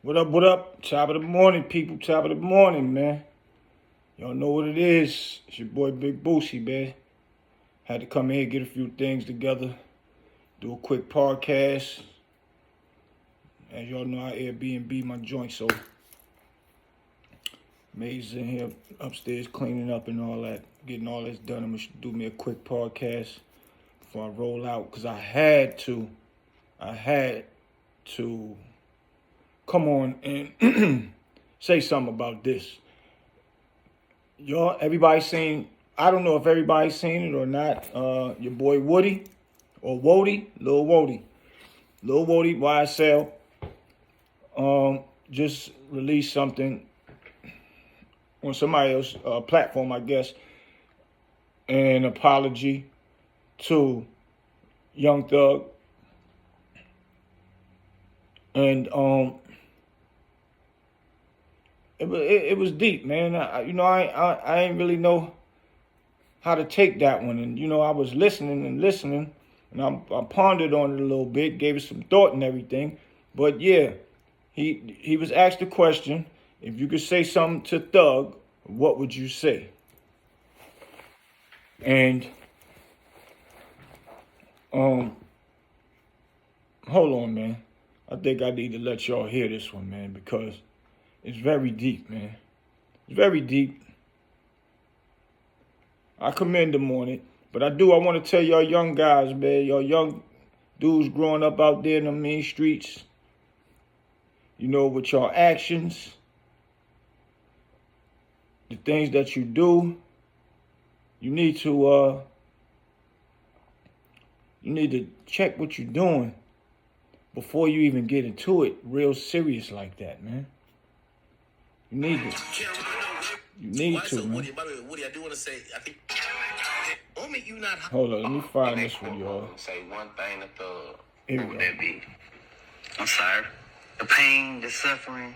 What up, what up? Top of the morning, people. Top of the morning, man. Y'all know what it is. It's your boy Big Boosie, man. Had to come in here, get a few things together, do a quick podcast. As y'all know, I Airbnb my joint, so May's in here upstairs cleaning up and all that, getting all this done. I'm gonna do me a quick podcast before I roll out, because I had to come on and say something about this. Everybody seen, I don't know if everybody's seen it or not, your boy Woody, or Woody, Lil Woody, YSL, just released something on somebody else's platform, I guess, an apology to Young Thug. And it was deep, man. I ain't really know how to take that one. And, I was listening, and I pondered on it a little bit, gave it some thought and everything. But, yeah, he was asked the question, if you could say something to Thug, what would you say? And, hold on, man. I think I need to let y'all hear this one, man, because it's very deep, man. It's very deep. I commend him on it. But I want to tell y'all young guys, man, y'all young dudes growing up out there in the mean streets, with your actions, the things that you do, you need to check what you're doing before you even get into it real serious like that, man. You need to. You need to, man. Woody, by the way, Woody, I do want to say, I think, you not. Hold on, let me find this one, y'all. Say one thing to Thug. Here What we would that be? I'm sorry. The pain, the suffering,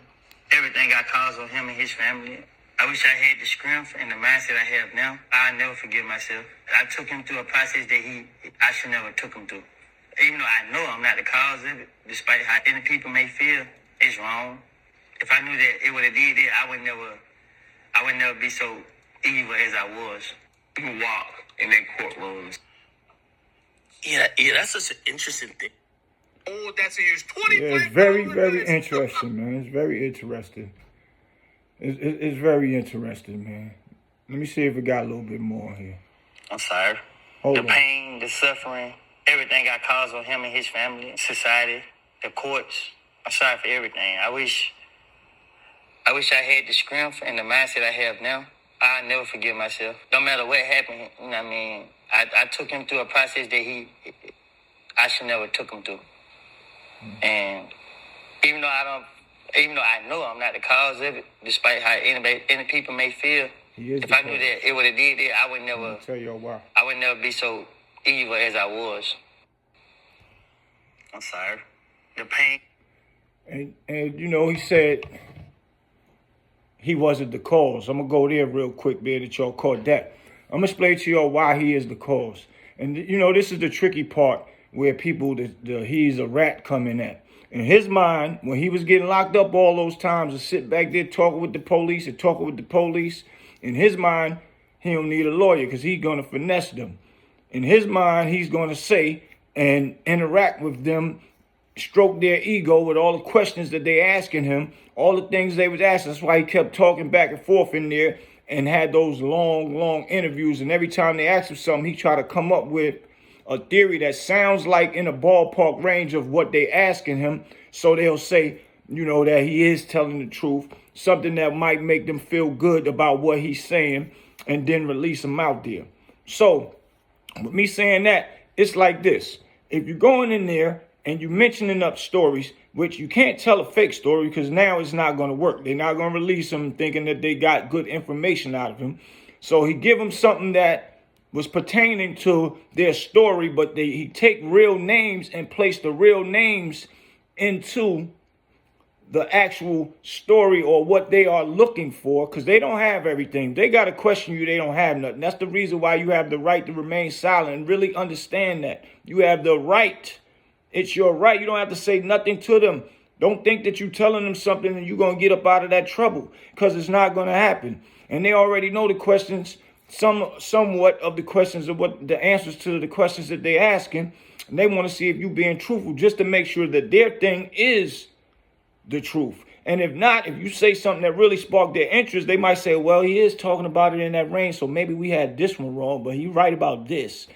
everything I caused on him and his family. I wish I had the strength and the mindset I have now. I'll never forgive myself. I took him through a process that I should never took him through. Even though I know I'm not the cause of it, despite how any people may feel, it's wrong. If I knew that it would have did it, I would never be so evil as I was. People walk in their courtrooms. Yeah, that's such an interesting thing. Oh, that's a huge 20. Yeah, it's very, very interesting, man. It's very interesting. It's very interesting, man. Let me see if it got a little bit more here. I'm sorry. Hold on. Pain, the suffering, everything I caused on him and his family, society, the courts. I'm sorry for everything. I wish I had the strength and the mindset I have now. I'll never forgive myself. No matter what happened, I took him through a process that I should never took him through. And even though I know I'm not the cause of it, despite how any people may feel, if I knew that it would have did it, I would never. Tell y'all why. I would never be so evil as I was. I'm sorry. The pain. And he said he wasn't the cause. I'm gonna go there real quick, man, that y'all caught that. I'm gonna explain to y'all why he is the cause. And this is the tricky part where people, the he's a rat coming at. In his mind, when he was getting locked up all those times and sit back there talking with the police, in his mind, he don't need a lawyer because he's going to finesse them. In his mind, he's going to say and interact with them, stroke their ego with all the questions that they asking him, all the things they was asking. That's why he kept talking back and forth in there and had those long, long interviews. And every time they asked him something, he tried to come up with a theory that sounds like in a ballpark range of what they asking him. So they'll say, that he is telling the truth, something that might make them feel good about what he's saying, and then release him out there. So with me saying that, it's like this. If you're going in there and you're mentioning up stories, which you can't tell a fake story because now it's not going to work. They're not going to release him thinking that they got good information out of him. So he give them something that was pertaining to their story, but he take real names and place the real names into the actual story or what they are looking for, because they don't have everything. They got to question you. They don't have nothing. That's the reason why you have the right to remain silent and really understand that. You have the right. It's your right. You don't have to say nothing to them. Don't think that you're telling them something and you're going to get up out of that trouble, because it's not going to happen. And they already know the questions, somewhat of the questions of what the answers to the questions that they're asking. And they want to see if you're being truthful, just to make sure that their thing is the truth. And if not, if you say something that really sparked their interest, they might say, well, he is talking about it in that range, so maybe we had this one wrong, but he's right about this.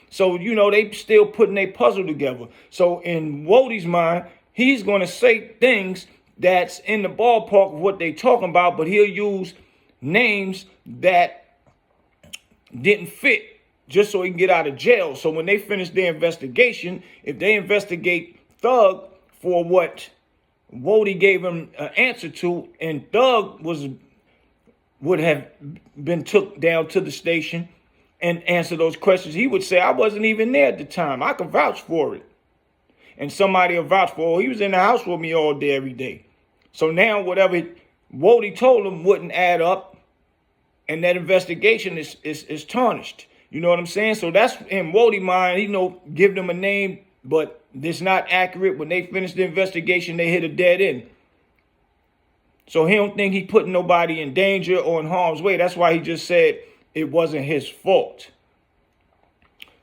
So, they still putting a puzzle together. So in Woody's mind, he's going to say things that's in the ballpark of what they talking about, but he'll use names that didn't fit just so he can get out of jail. So when they finish their investigation, if they investigate Thug for what Woody gave him an answer to, and Thug would have been took down to the station and answer those questions, he would say, I wasn't even there at the time. I can vouch for it. And somebody will vouch for, oh, he was in the house with me all day, every day. So now whatever Woody told him wouldn't add up, and that investigation is tarnished. You know what I'm saying? So that's in Woody's mind, give them a name, but it's not accurate. When they finish the investigation, they hit a dead end. So he don't think he putting nobody in danger or in harm's way. That's why he just said it wasn't his fault.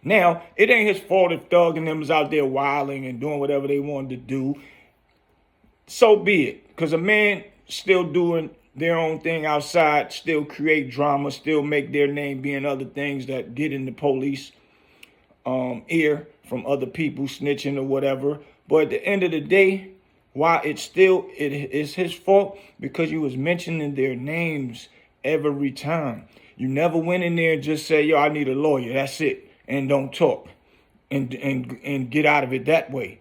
Now, it ain't his fault if Thug and them was out there wilding and doing whatever they wanted to do. So be it. Because a man still doing their own thing outside, still create drama, still make their name being other things that get in the police ear from other people snitching or whatever. But at the end of the day, why it is his fault, because you was mentioning their names every time. You never went in there and just say, yo, I need a lawyer. That's it. And don't talk and get out of it that way.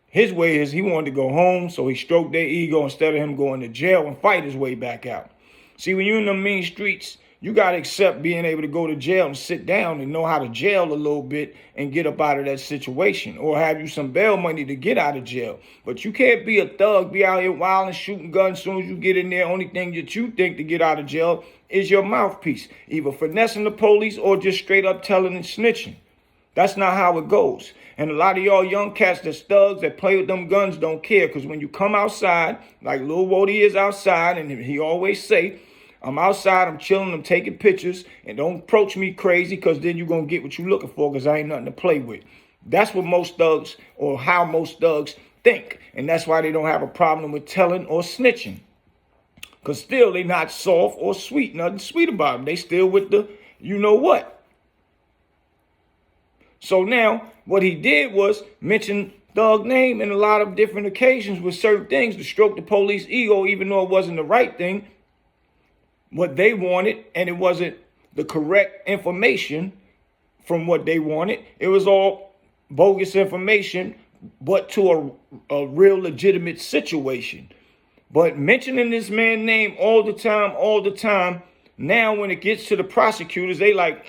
His way is he wanted to go home, so he stroked their ego instead of him going to jail and fight his way back out. See, when you're in the mean streets, you got to accept being able to go to jail and sit down and know how to jail a little bit and get up out of that situation, or have you some bail money to get out of jail. But you can't be a thug, be out here wilding, shooting guns. As soon as you get in there, only thing that you think to get out of jail is your mouthpiece, either finessing the police or just straight up telling and snitching. That's not how it goes. And a lot of y'all young cats that's thugs that play with them guns don't care, because when you come outside, like Lil Woody is outside, and he always say, I'm outside, I'm chilling, I'm taking pictures, and don't approach me crazy, because then you're going to get what you're looking for, because I ain't nothing to play with. That's what most thugs, or how most thugs think. And that's why they don't have a problem with telling or snitching. Because still, they not soft or sweet, nothing sweet about them. They still with the you know what. So now, what he did was mention Thug name in a lot of different occasions with certain things to stroke the police ego, even though it wasn't the right thing, what they wanted, and it wasn't the correct information from what they wanted. It was all bogus information, but to a real legitimate situation. But mentioning this man's name all the time, now when it gets to the prosecutors, they like,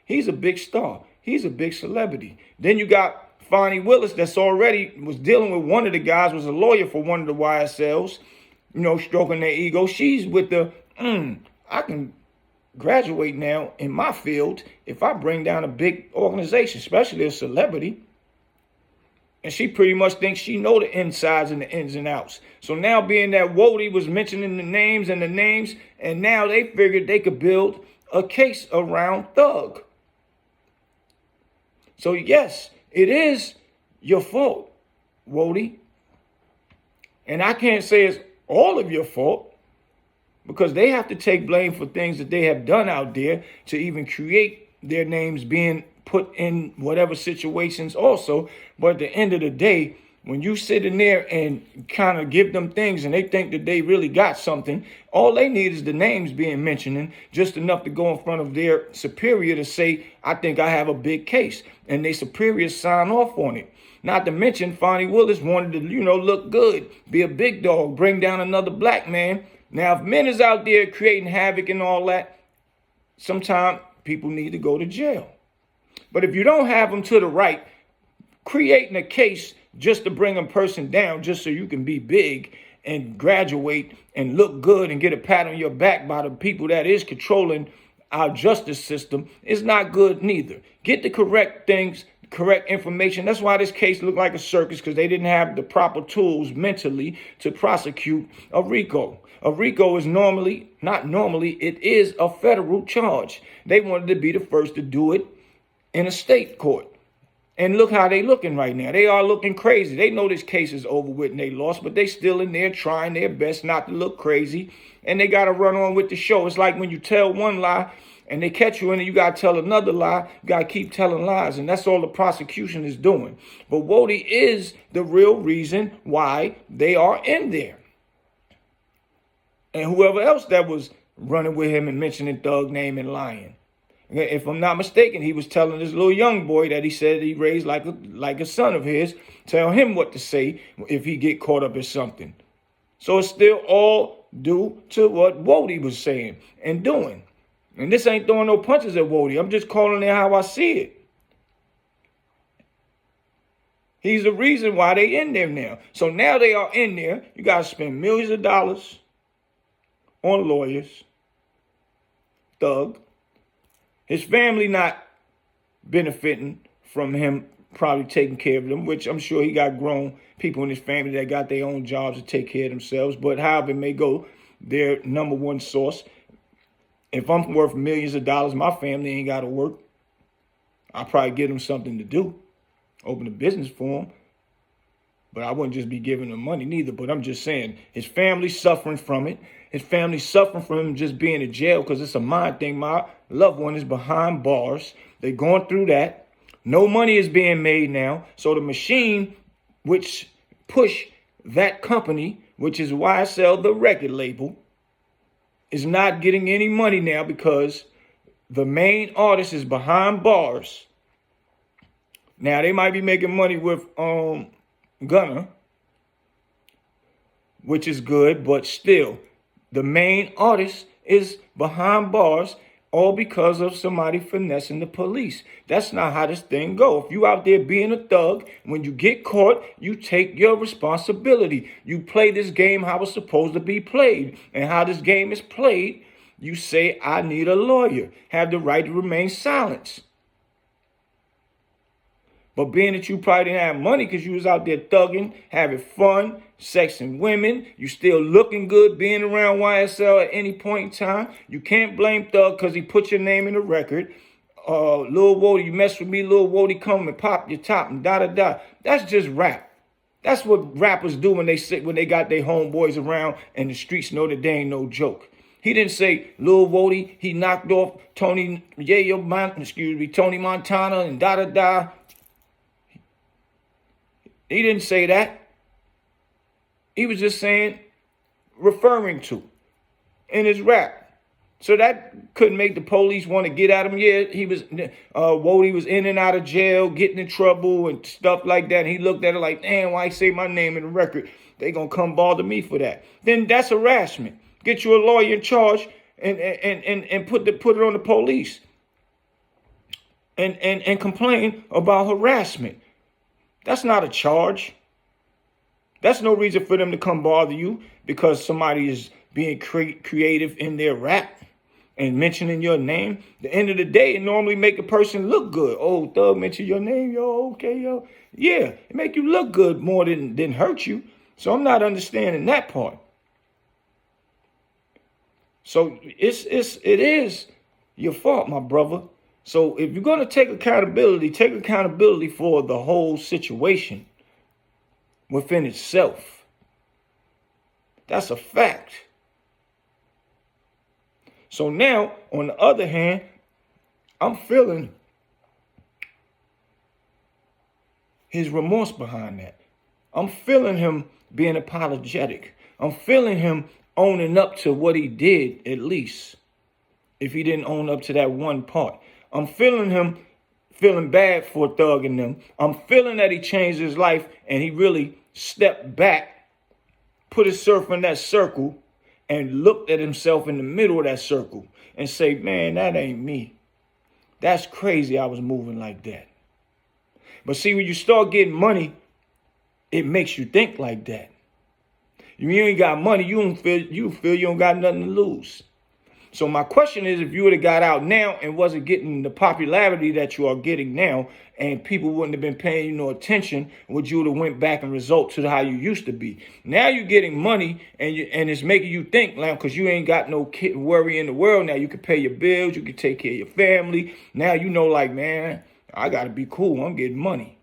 he's a big star. He's a big celebrity. Then you got Fonnie Willis that's already was dealing with one of the guys, was a lawyer for one of the YSLs, stroking their ego. She's with the, I can graduate now in my field if I bring down a big organization, especially a celebrity. And she pretty much thinks she know the insides and the ins and outs. So now being that Woody was mentioning the names, and now they figured they could build a case around Thug. So yes, it is your fault, Woody. And I can't say it's all of your fault, because they have to take blame for things that they have done out there to even create their names being put in whatever situations also. But at the end of the day, when you sit in there and kind of give them things and they think that they really got something, all they need is the names being mentioned, just enough to go in front of their superior to say, I think I have a big case. And their superiors sign off on it. Not to mention, Fonnie Willis wanted to, look good, be a big dog, bring down another black man. Now, if men is out there creating havoc and all that, sometimes people need to go to jail. But if you don't have them to the right, creating a case just to bring a person down, just so you can be big and graduate and look good and get a pat on your back by the people that is controlling our justice system, is not good neither. Get the correct things, correct information. That's why this case looked like a circus, because they didn't have the proper tools mentally to prosecute a RICO. A RICO is it is a federal charge. They wanted to be the first to do it in a state court. And look how they looking right now. They are looking crazy. They know this case is over with and they lost, but they still in there trying their best not to look crazy. And they got to run on with the show. It's like when you tell one lie and they catch you in it, you got to tell another lie. You got to keep telling lies. And that's all the prosecution is doing. But Woody is the real reason why they are in there. And whoever else that was running with him and mentioning Thug name and lying. If I'm not mistaken, he was telling this little young boy that he said he raised like a son of his, tell him what to say if he get caught up in something. So it's still all due to what Woody was saying and doing. And this ain't throwing no punches at Woody. I'm just calling it how I see it. He's the reason why they in there now. So now they are in there. You got to spend millions of dollars on lawyers. Thug. His family not benefiting from him probably taking care of them, which I'm sure he got grown people in his family that got their own jobs to take care of themselves. But however it may go, their number one source. If I'm worth millions of dollars, my family ain't got to work. I'll probably give them something to do. Open a business for them. But I wouldn't just be giving him money neither. But I'm just saying, his family's suffering from it. His family's suffering from him just being in jail because it's a mind thing. My loved one is behind bars. They're going through that. No money is being made now. So the machine which push that company, which is YSL, the record label, is not getting any money now because the main artist is behind bars. Now, they might be making money with Gunna, which is good, but still, the main artist is behind bars, all because of somebody finessing the police. That's not how this thing go. If you out there being a thug, when you get caught, you take your responsibility. You play this game how it's supposed to be played. And how this game is played, you say, I need a lawyer. Have the right to remain silent. But being that you probably didn't have money because you was out there thugging, having fun, sexing women, you still looking good being around YSL at any point in time, you can't blame Thug because he put your name in the record. Lil Woody, you mess with me, Lil Woody come and pop your top and da-da-da. That's just rap. That's what rappers do when they got their homeboys around and the streets know that they ain't no joke. He didn't say Lil Woody, he knocked off Tony Montana and da-da-da. He didn't say that. He was just saying, referring to in his rap. So that couldn't make the police want to get at him. Yeah, he was, Woody was in and out of jail, getting in trouble and stuff like that. And he looked at it like, damn, why say my name in the record? They gonna come bother me for that. Then that's harassment. Get you a lawyer in charge and put it on the police. And complain about harassment. That's not a charge. That's no reason for them to come bother you because somebody is being creative in their rap and mentioning your name. At the end of the day, it normally make a person look good. Oh, Thug mentioned your name, yo, okay, yo. Yeah, it make you look good more than hurt you. So I'm not understanding that part. So it is your fault, my brother. So if you're going to take accountability for the whole situation within itself. That's a fact. So now, on the other hand, I'm feeling his remorse behind that. I'm feeling him being apologetic. I'm feeling him owning up to what he did, at least, if he didn't own up to that one part. I'm feeling him feeling bad for Thug and them. I'm feeling that he changed his life and he really stepped back, put himself in that circle and looked at himself in the middle of that circle and say, man, that ain't me. That's crazy I was moving like that. But see, when you start getting money, it makes you think like that. You ain't got money, you feel you don't got nothing to lose. So my question is, if you would have got out now and wasn't getting the popularity that you are getting now, and people wouldn't have been paying you no attention, would you have went back and result to how you used to be? Now you're getting money, and it's making you think, now, because you ain't got no worry in the world. Now you can pay your bills, you can take care of your family. Now you know, like, man, I got to be cool. I'm getting money.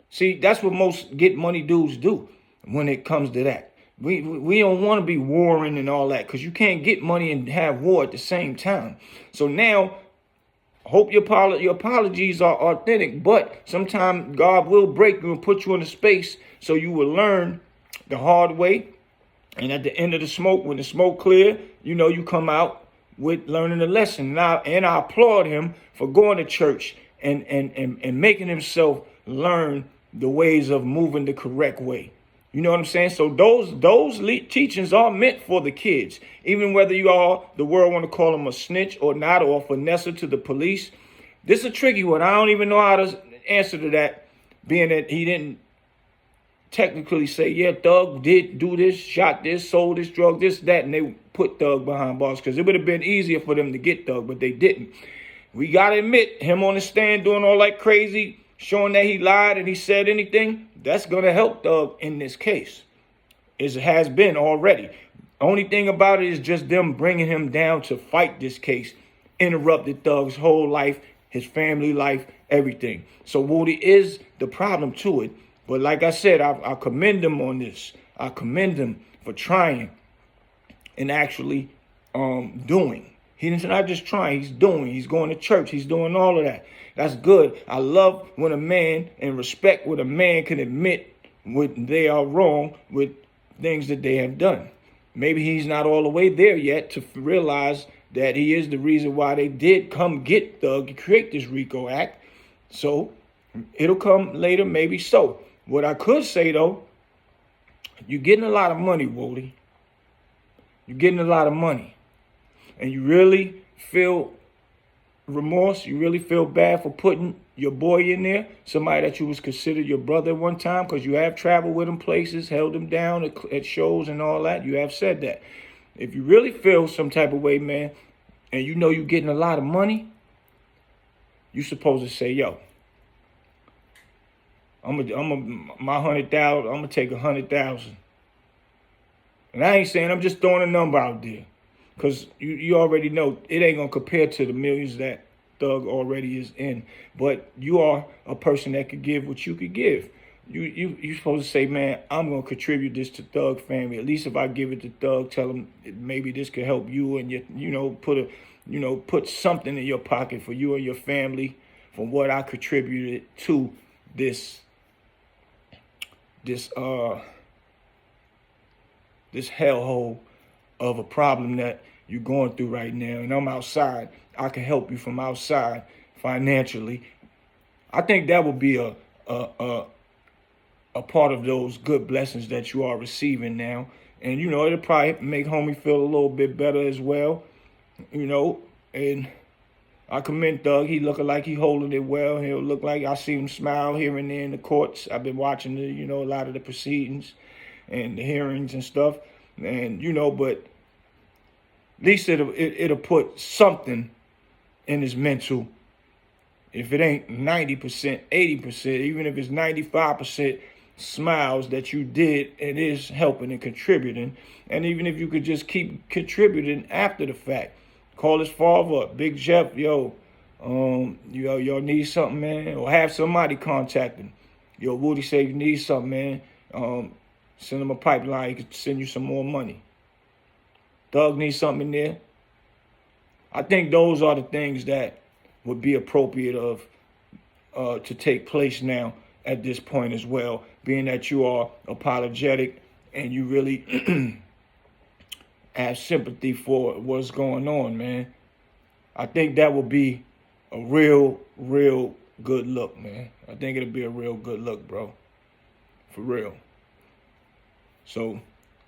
See, that's what most get money dudes do when it comes to that. We don't want to be warring and all that, because you can't get money and have war at the same time. So now, hope your apologies are authentic, but sometimes God will break you and put you in a space so you will learn the hard way. And at the end of the smoke, when the smoke clear, you know, you come out with learning a lesson. And I applaud him for going to church and making himself learn the ways of moving the correct way. You know what I'm saying? So those teachings are meant for the kids. Even whether the world want to call him a snitch or not, or a finesser to the police. This is a tricky one. I don't even know how to answer to that, being that he didn't technically say, yeah, Thug did do this, shot this, sold this, drug this, that, and they put Thug behind bars, because it would have been easier for them to get Thug, but they didn't. We got to admit, him on the stand doing all that crazy, showing that he lied and he said anything, that's going to help Thug in this case. It has been already. Only thing about it is just them bringing him down to fight this case interrupted Thug's whole life, his family life, everything. So Woody is the problem to it. But like I said, I commend him on this. I commend him for trying and actually doing. He's not just trying, he's doing. He's going to church. He's doing all of that. That's good. I love when a man, and respect when a man can admit when they are wrong with things that they have done. Maybe he's not all the way there yet to realize that he is the reason why they did come get Thug to create this RICO Act. So it'll come later, maybe so. What I could say, though, you're getting a lot of money, Woody. You're getting a lot of money. And you really feel remorse. You really feel bad for putting your boy in there, somebody that you was considered your brother at one time, because you have traveled with him places, held him down at shows and all that. You have said that. If you really feel some type of way, man, and you know you're getting a lot of money, you're supposed to say, yo, my 100,000, I'm gonna take 100,000. And I ain't saying, I'm just throwing a number out there, because you already know it ain't gonna compare to the millions that Thug already is in. But you are a person that could give what you could give. You supposed to say, man, I'm gonna contribute this to Thug family. At least if I give it to Thug, tell him maybe this could help you, and put something in your pocket for you and your family from what I contributed to this hellhole of a problem that you're going through right now. And I'm outside. I can help you from outside financially. I think that would be a part of those good blessings that you are receiving now. And, it'll probably make homie feel a little bit better as well. And I commend Thug. He looking like he holding it well. He'll look like I see him smile here and there in the courts. I've been watching a lot of the proceedings and the hearings and stuff. And, but at least it'll put something in his mental. If it ain't 90%, 80%, even if it's 95% smiles that you did, it is helping and contributing. And even if you could just keep contributing after the fact. Call his father up, Big Jeff, y'all need something, man, or have somebody contact him. Yo, Woody say you need something, man. Send him a pipeline, he could send you some more money. Thug needs something in there. I think those are the things that would be appropriate to take place now at this point as well, being that you are apologetic and you really have sympathy for what's going on, man. I think that would be a real good look, man. I think it'll be a real good look, bro. For real. So,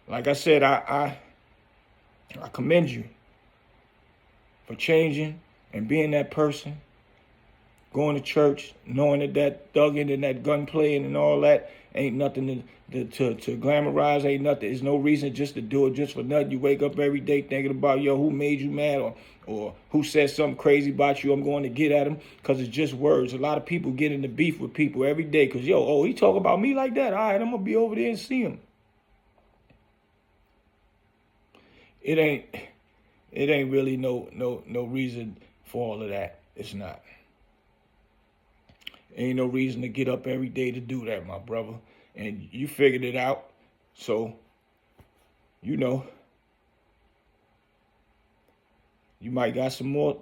like I said, I commend you for changing and being that person going to church, knowing that thugging and that gun playing and all that ain't nothing to glamorize, ain't nothing. There's no reason just to do it just for nothing. You wake up every day thinking about, yo, who made you mad, or who said something crazy about you. I'm going to get at him, because it's just words. A lot of people get into beef with people every day because, yo, oh, he talk about me like that. All right, I'm going to be over there and see him. It ain't really no reason for all of that. It's not. Ain't no reason to get up every day to do that, my brother. And you figured it out. So, you know, you might got some more,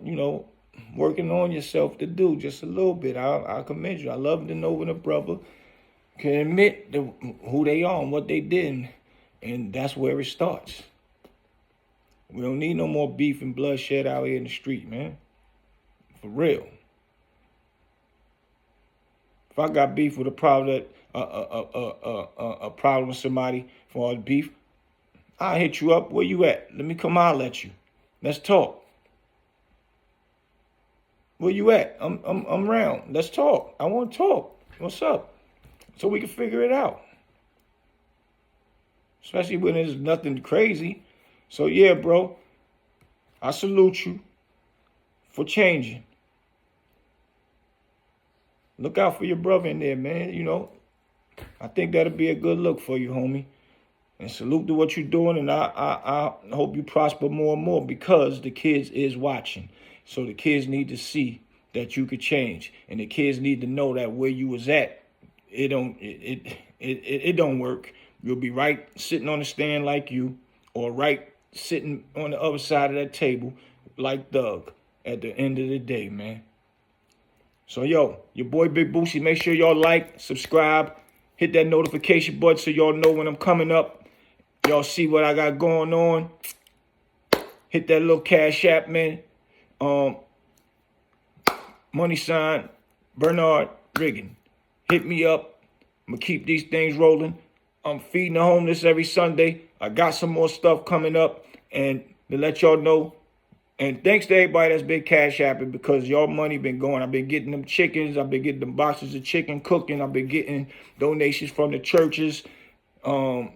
working on yourself to do just a little bit. I commend you. I love to know when a brother can admit who they are and what they did. And that's where it starts. We don't need no more beef and bloodshed out here in the street, man. For real. If I got beef with a problem with somebody for all the beef, I'll hit you up. Where you at? Let me come holler at you. Let's talk. Where you at? I'm around. Let's talk. I want to talk. What's up? So we can figure it out. Especially when there's nothing crazy. So yeah, bro, I salute you for changing. Look out for your brother in there, man. I think that'll be a good look for you, homie. And salute to what you're doing, and I hope you prosper more and more, because the kids is watching. So the kids need to see that you could change, and the kids need to know that where you was at, it don't work. You'll be right sitting on the stand like you, or right sitting on the other side of that table like Doug at the end of the day, man. So, yo, your boy Big Boosie, make sure y'all like, subscribe, hit that notification button so y'all know when I'm coming up. Y'all see what I got going on. Hit that little Cash App, man. Money sign, Bernard Riggin. Hit me up. I'm going to keep these things rolling. I'm feeding the homeless every Sunday. I got some more stuff coming up. And to let y'all know, and thanks to everybody that's been Cash Apping, because y'all money been going. I've been getting them chickens. I've been getting them boxes of chicken cooking. I've been getting donations from the churches. Shout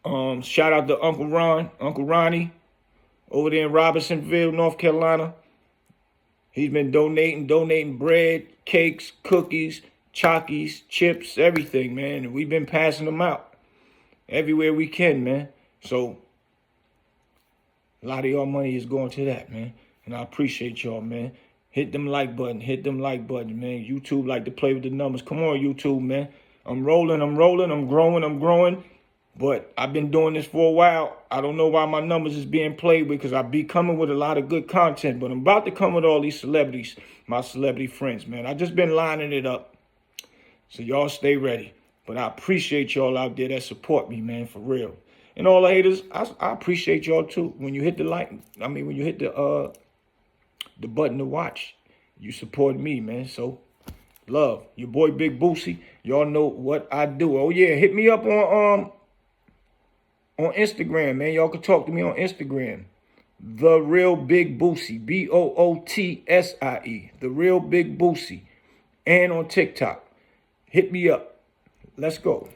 out to Uncle Ronnie, over there in Robinsonville, North Carolina. He's been donating bread, cakes, cookies, Chockies, chips, everything, man. And we've been passing them out everywhere we can, man. So a lot of y'all money is going to that, man. And I appreciate y'all, man. Hit them like button, man. YouTube like to play with the numbers. Come on, YouTube, man. I'm rolling, I'm growing. But I've been doing this for a while. I don't know why my numbers is being played with, because I be coming with a lot of good content. But I'm about to come with all these celebrities, my celebrity friends, man. I just been lining it up. So y'all stay ready. But I appreciate y'all out there that support me, man, for real. And all the haters, I appreciate y'all too. When you hit the when you hit the button to watch, you support me, man. So love. Your boy Big Boosie. Y'all know what I do. Oh yeah, hit me up on Instagram, man. Y'all can talk to me on Instagram. The Real Big Boosie. BOOTSIE. The Real Big Boosie. And on TikTok. Hit me up. Let's go.